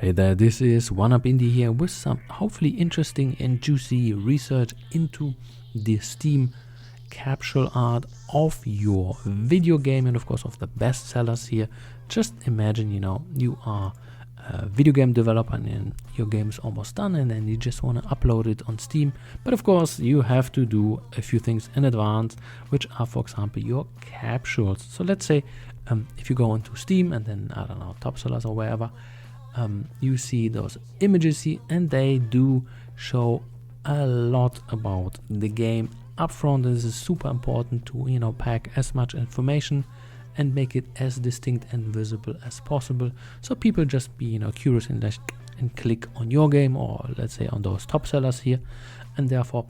Hey there, this is OneUpIndie here with some hopefully interesting and juicy research into the Steam capsule art of your video game and of course of the best sellers here. Just imagine, you are a video game developer and your game is almost done and then you just want to upload it on Steam. But of course you have to do a few things in advance, which are, for example, your capsules. So let's say if you go into Steam and then, I don't know, topsellers or wherever, you see those images here, and they do show a lot about the game up front. This is super important to pack as much information and make it as distinct and visible as possible, so people just be curious and click on your game, or let's say on those top sellers here. And therefore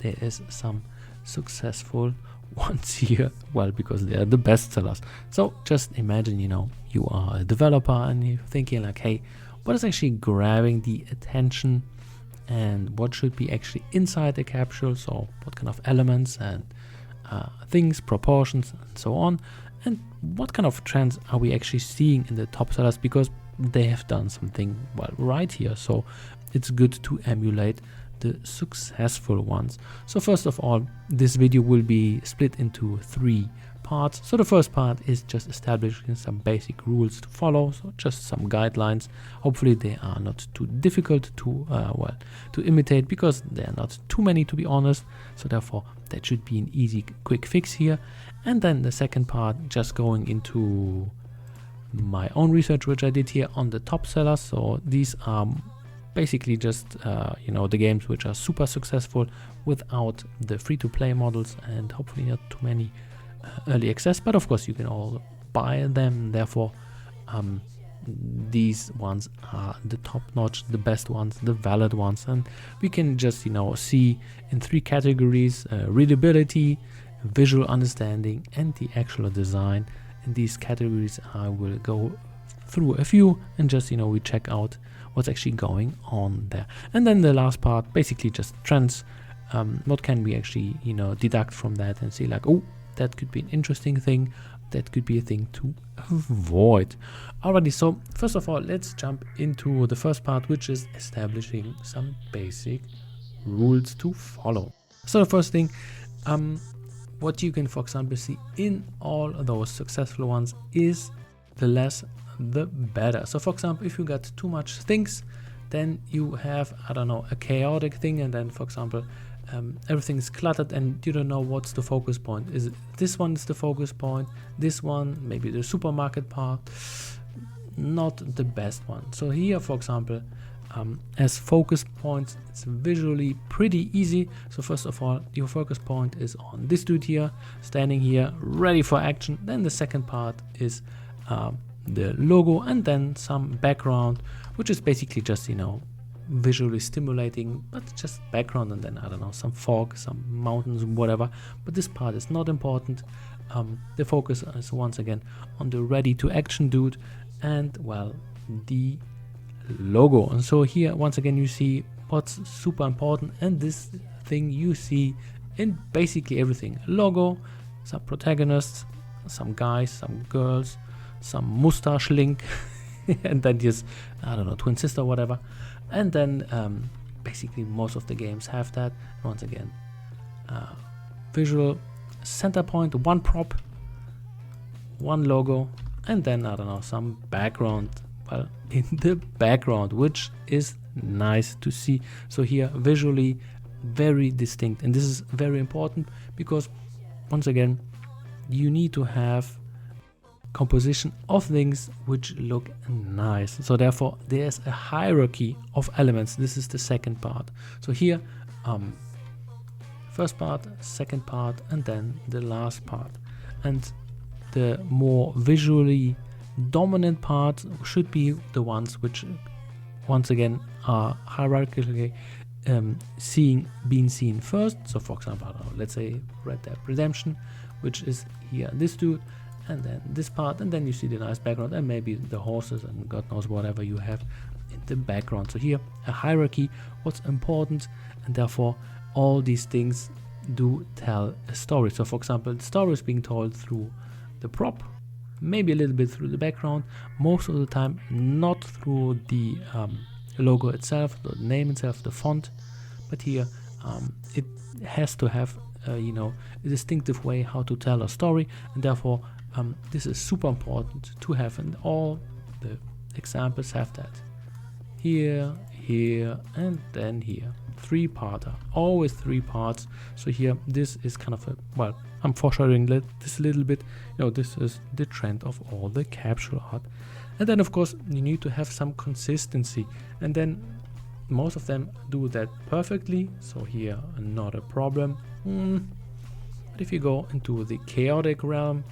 there is some successful ones here, well, because they are the best sellers. So just imagine you are a developer and you're thinking like, hey, what is actually grabbing the attention and what should be actually inside the capsule? So what kind of elements and things, proportions and so on, and what kind of trends are we actually seeing in the top sellers, because they have done something right here. So it's good to emulate the successful ones. So first of all, this video will be split into 3 parts. So the first part is just establishing some basic rules to follow, so just some guidelines. Hopefully they are not too difficult to imitate, because they are not too many, to be honest. So therefore that should be an easy quick fix here. And then the second part, just going into my own research which I did here on the top sellers. So these are basically just the games which are super successful without the free-to-play models, and hopefully not too many early access, but of course you can all buy them. Therefore these ones are the top-notch, the best ones, the valid ones, and we can just see in 3 categories: readability, visual understanding, and the actual design. In these categories I will go through a few and just we check out what's actually going on there. And then the last part, basically just trends. What can we actually deduct from that and see like, oh, that could be an interesting thing, that could be a thing to avoid. Alrighty, so first of all, let's jump into the first part, which is establishing some basic rules to follow. So the first thing, what you can, for example, see in all of those successful ones is the less the better. So for example, if you got too much things, then you have, I don't know, a chaotic thing, and then for example everything is cluttered and you don't know what's the focus point. Is it this one is the focus point, this one, maybe the supermarket part? Not the best one. So here, for example, as focus points, it's visually pretty easy. So first of all, your focus point is on this dude here, standing here ready for action. Then the second part is the logo, and then some background, which is basically just visually stimulating, but just background, and then I don't know, some fog, some mountains, whatever. But this part is not important. The focus is once again on the ready to action dude and the logo. And so here once again you see what's super important, and this thing you see in basically everything: logo, some protagonists, some guys, some girls, some mustache link and then just, I don't know, twin sister, whatever. And then basically most of the games have that. Once again, visual center point, one prop, one logo, and then I don't know, some background in the background, which is nice to see. So here visually very distinct, and this is very important because once again you need to have composition of things which look nice. So therefore there's a hierarchy of elements. This is the second part. So here first part, second part, and then the last part. And the more visually dominant part should be the ones which once again are hierarchically being seen first. So for example, I don't know, let's say Red Dead Redemption, which is here this dude, and then this part, and then you see the nice background and maybe the horses and God knows whatever you have in the background. So here a hierarchy, what's important, and therefore all these things do tell a story. So for example, the story is being told through the prop, maybe a little bit through the background, most of the time not through the logo itself, the name itself, the font, but here it has to have you know, a distinctive way how to tell a story, and therefore this is super important to have, and all the examples have that. Here, here, and then here. 3-parter, always 3 parts. So here, this is kind of a, well, I'm foreshadowing this a little bit. You know, this is the trend of all the capsule art. And then of course you need to have some consistency, and then most of them do that perfectly. So here, not a problem. But if you go into the chaotic realm,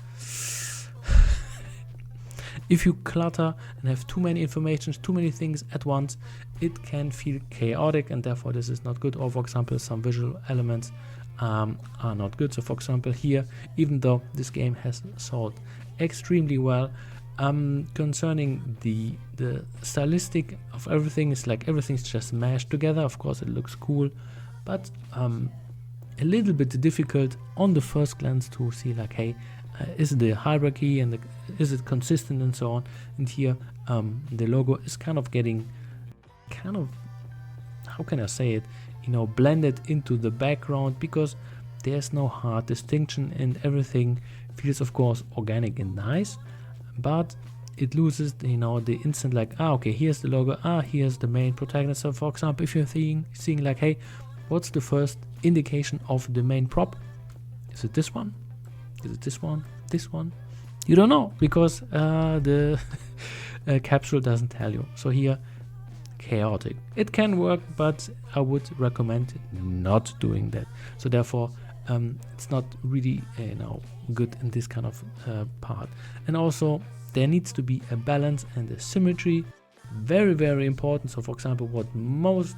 if you clutter and have too many informations, too many things at once, it can feel chaotic, and therefore this is not good. Or for example, some visual elements are not good. So for example here, even though this game has sold extremely well, concerning the stylistic of everything, is like everything's just mashed together. Of course it looks cool, but a little bit difficult on the first glance to see like, hey, is the hierarchy and is it consistent and so on. And here the logo is kind of getting how can I say it, you know, blended into the background, because there's no hard distinction and everything feels of course organic and nice, but it loses, you know, the instant like, okay, here's the logo, here's the main protagonist. So for example, if you're seeing like, hey, what's the first indication of the main prop? Is it this one? Is it this one? This one? You don't know, because the capsule doesn't tell you. So here, chaotic. It can work, but I would recommend not doing that. So therefore, it's not really, you know, good in this kind of part. And also, there needs to be a balance and a symmetry. Very, very important. So for example, what most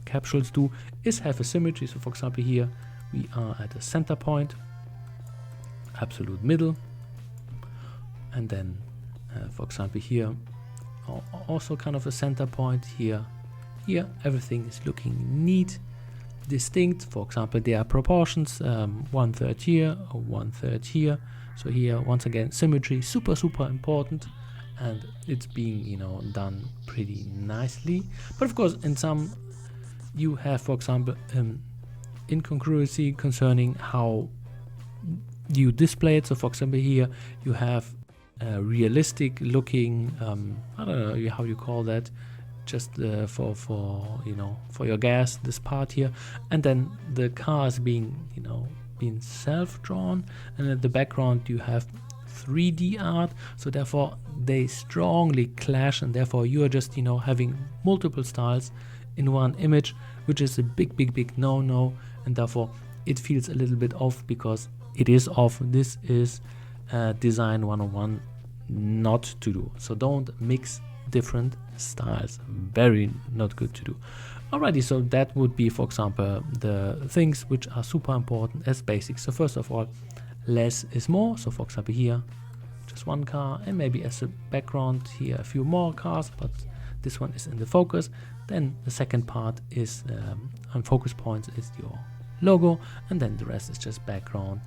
capsules do is have a symmetry. So for example, here we are at a center point, absolute middle, and then for example here also kind of a center point. Here everything is looking neat, distinct. For example, there are proportions, 1/3 here or 1/3 here. So here once again, symmetry, super important, and it's being, you know, done pretty nicely. But of course in some you have, for example, incongruency concerning how you display it. So for example here you have realistic looking, I don't know how you call that, just for you know, for your gas, this part here, and then the car is being, you know, being self-drawn, and in the background you have 3D art. So therefore they strongly clash, and therefore you are just, you know, having multiple styles in one image, which is a big no-no, and therefore it feels a little bit off, because it is off. This is design 101 not to do. So don't mix different styles, very not good to do. Alrighty, so that would be, for example, the things which are super important as basics. So first of all, less is more. So for example here, just one car, and maybe as a background here a few more cars, but this one is in the focus. Then the second part is on focus points is your logo, and then the rest is just background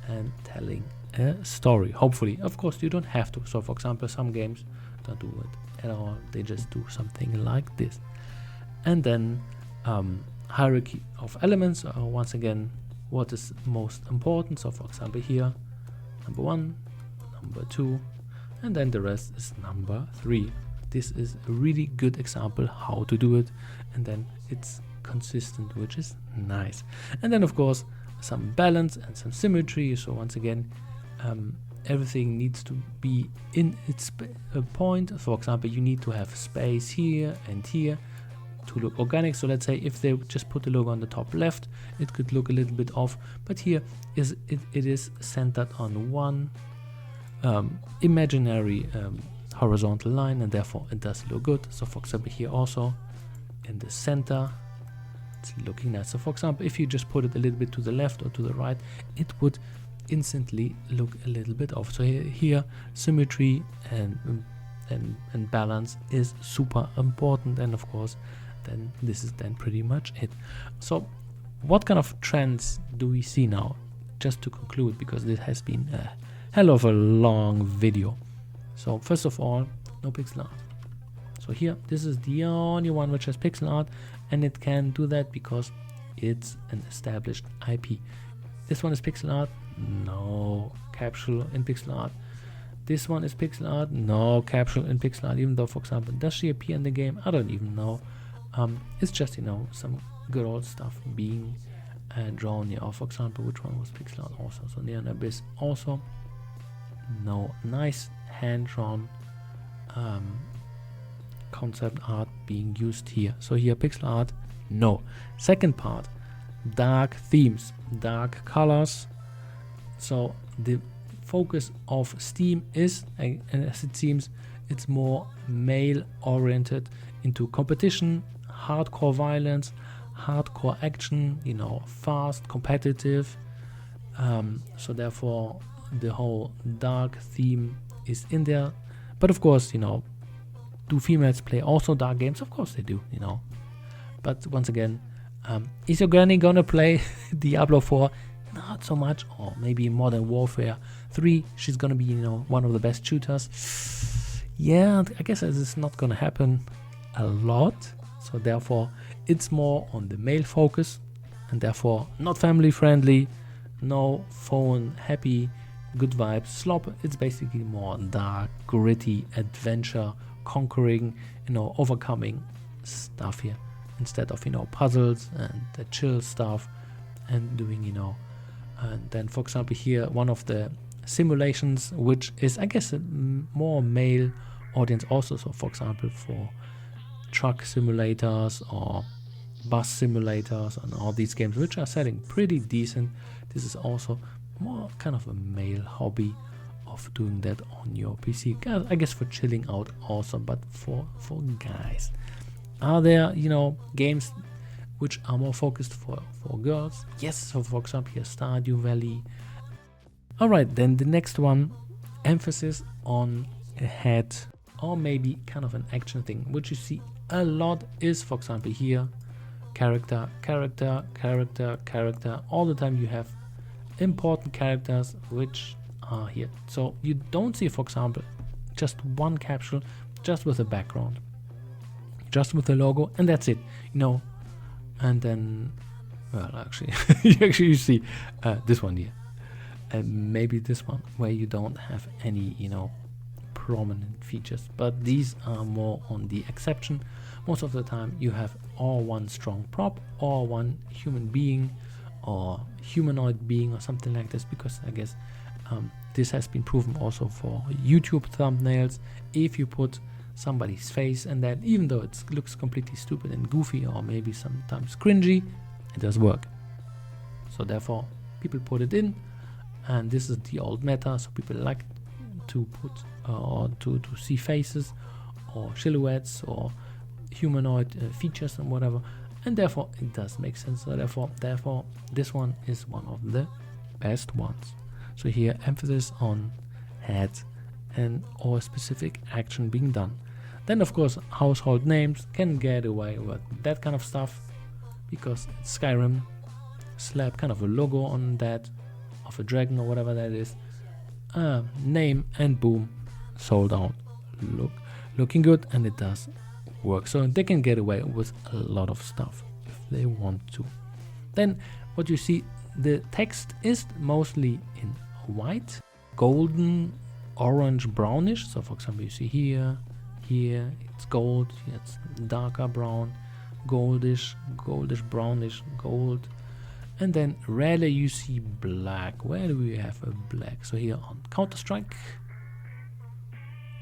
and telling a story. Hopefully, of course, you don't have to. So for example, some games don't do it at all, they just do something like this. And then hierarchy of elements, once again, what is most important. So for example here, number 1, number 2, and then the rest is number 3. This is a really good example how to do it, and then it's consistent, which is nice. And then of course some balance and some symmetry. So once again, everything needs to be in its point. For example, you need to have space here and here to look organic. So let's say if they just put the logo on the top left, it could look a little bit off, but here it is centered on one imaginary horizontal line, and therefore it does look good. So for example here also in the center, it's looking nice. So for example, if you just put it a little bit to the left or to the right, it would instantly look a little bit off. So here symmetry and balance is super important, and of course then this is then pretty much it. So what kind of trends do we see now, just to conclude, because this has been a hell of a long video. So first of all, no pixel art. So here, this is the only one which has pixel art, and it can do that because it's an established IP. This one is pixel art, no capsule in pixel art. This one is pixel art, no capsule in pixel art, even though, for example, does she appear in the game? I don't even know. It's just, you know, some good old stuff being drawn here. Or for example, which one was pixel art also? So Near an Abyss also. No, nice hand-drawn concept art being used here. So here, pixel art, no. Second part, dark themes, dark colors. So the focus of Steam is, and as it seems, it's more male oriented, into competition, hardcore violence, hardcore action, you know, fast, competitive. So therefore the whole dark theme is in there. But of course, you know, do females play also dark games? Of course they do, you know. But once again, is your granny gonna play Diablo 4? Not so much. Or maybe Modern Warfare 3, she's gonna be, you know, one of the best shooters. Yeah, I guess this is not gonna happen a lot. So therefore it's more on the male focus, and therefore not family friendly, no phone happy, good vibes slop. It's basically more dark, gritty adventure, conquering, you know, overcoming stuff here, instead of, you know, puzzles and the chill stuff and doing, you know. And then for example here, one of the simulations, which is, I guess, a more male audience also. So for example, for truck simulators or bus simulators and all these games, which are selling pretty decent, this is also more kind of a male hobby of doing that on your PC. I guess for chilling out also, but for guys. Are there, you know, games which are more focused for girls? Yes. So for example here, Stardew Valley. All right, then the next one, emphasis on a head, or maybe kind of an action thing, which you see a lot is, for example here, character, character, character, character. All the time you have important characters which are here. So you don't see, for example, just one capsule, just with a background, just with the logo, and that's it, you know. And then, well, actually, you see this one here, and maybe this one where you don't have any, you know, prominent features, but these are more on the exception. Most of the time you have or one strong prop or one human being or humanoid being or something like this, because I guess this has been proven also for YouTube thumbnails. If you put somebody's face in that, even though it looks completely stupid and goofy or maybe sometimes cringy, it does work. So therefore people put it in, and this is the old meta. So people like to put or to see faces or silhouettes or humanoid features and whatever, and therefore it does make sense. So therefore this one is one of the best ones. So here, emphasis on head and or specific action being done. Then of course household names can get away with that kind of stuff, because Skyrim slap kind of a logo on that of a dragon or whatever that is, name, and boom, sold out. Looking good, and it does work. So they can get away with a lot of stuff if they want to. Then what you see, the text is mostly in white, golden, orange, brownish. So for example you see here it's gold, here it's darker brown, goldish, brownish, gold. And then rarely you see black. Where do we have a black? So here on Counter-Strike.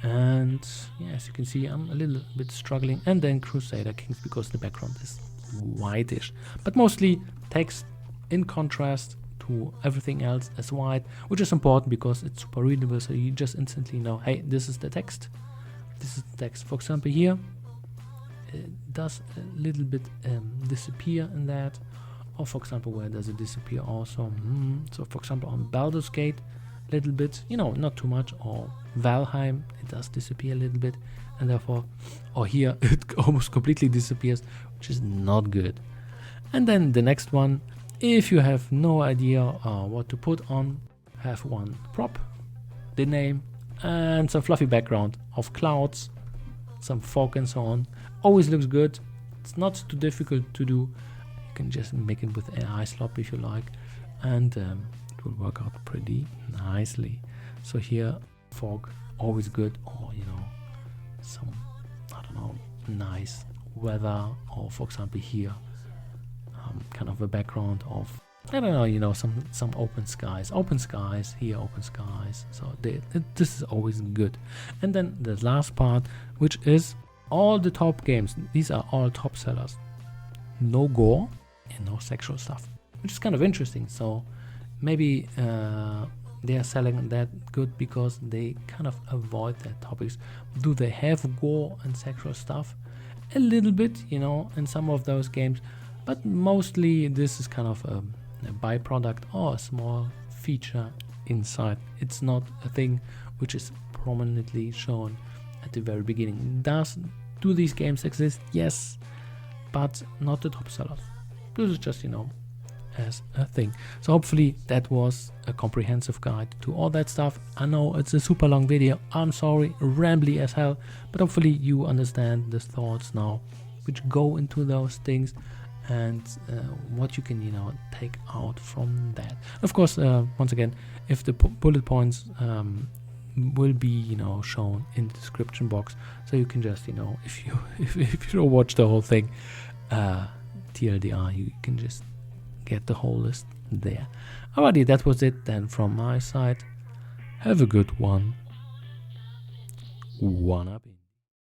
And yeah, as you can see, I'm a little bit struggling. And then Crusader Kings, because the background is whitish. But mostly text in contrast to everything else as white, which is important because it's super readable. So you just instantly know, hey, this is the text. This is the text. For example here, it does a little bit disappear in that. Or for example, where does it disappear also? So for example on Baldur's Gate, a little bit, you know, not too much. Or Valheim, it does disappear a little bit, and therefore, or here it almost completely disappears, which is not good. And then the next one, if you have no idea what to put on, have one prop, the name, and some fluffy background of clouds, some fog and so on. Always looks good. It's not too difficult to do. You can just make it with AI slop if you like, and it will work out pretty nicely. So here, fog, always good, or you know, some, I don't know, nice weather, or for example here, kind of a background of, I don't know, you know, some open skies here, open skies. So this is always good. And then the last part, which is all the top games. These are all top sellers. No gore and no sexual stuff, which is kind of interesting. So maybe they are selling that good because they kind of avoid that topics. Do they have gore and sexual stuff? A little bit, you know, in some of those games, but mostly this is kind of a byproduct or a small feature inside. It's not a thing which is prominently shown at the very beginning. Do these games exist? Yes, but not the top sellers. This is just, you know, as a thing. So hopefully that was a comprehensive guide to all that stuff. I know it's a super long video, I'm sorry, rambly as hell, but hopefully you understand the thoughts now which go into those things, and what you can, you know, take out from that. Of course, once again, if the bullet points will be, you know, shown in the description box, so you can just, you know, if you don't watch the whole thing, TLDR, you can just get the whole list there. Alrighty, that was it then from my side. Have a good one. One up.